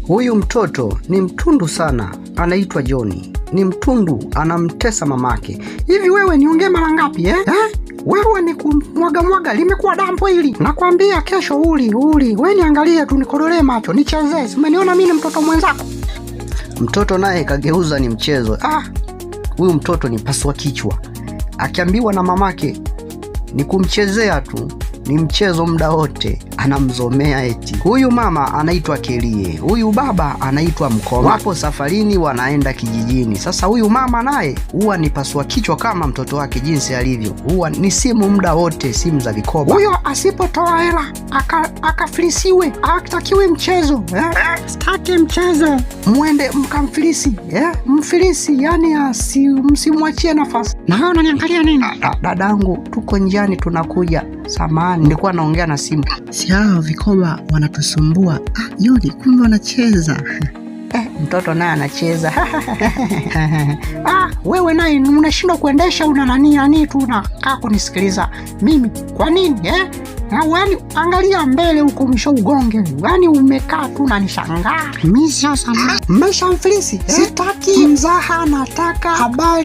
Huyu mtoto ni mtundu sana, anaitwa Joni. Ni mtundu, anamtesa mamake. Hivi wewe niongee mara ngapi Wewe ni kumwaga limekuwa dampo hili. Nakwambia kesho uli. Wewe niangalie tu, nikodolee macho, nichezee. Umeniona mimi ni mtoto mwenzako? Mtoto naye kageuza ni mchezo. Huyu mtoto ni paswa kichwa. Akiambiwa na mamake ni kumchezea tu, ni mchezo muda wote, anamzomea eti. Huyu mama anaitwa Kelie, huyu baba anaitwa Mkoma. Wapo safarini wanaenda kijijini. Sasa huyu mama naye huwa ni paswa kichwa kama mtoto wake jinsi alivyo. Huwa ni simu muda wote, simu za vikoba. Huyo asipotoa hela akafilisiwe, akatakiwe mchezo. Sitaki mchezo. Muende mkamfilisi. Mfilisi, yani msimwachie nafasi. Na wewe unaniangalia nini? Dadangu, tuko njiani tunakuja. Samahani, nilikuwa naongea na simu. Si hao vikoba wanatusumbua. Joni, kumbe wanacheza. Mtoto naye anacheza. Wewe naye unashindwa kuendesha, una nani tu unakaa kunisikiliza mimi. Kwa nini Yaani angalia mbele huko mwisho ugonge. Yaani umekaa tu unanishangaa. Mimi sio sana. Mmeshamfilisi? Sitaki mzaha, nataka habari.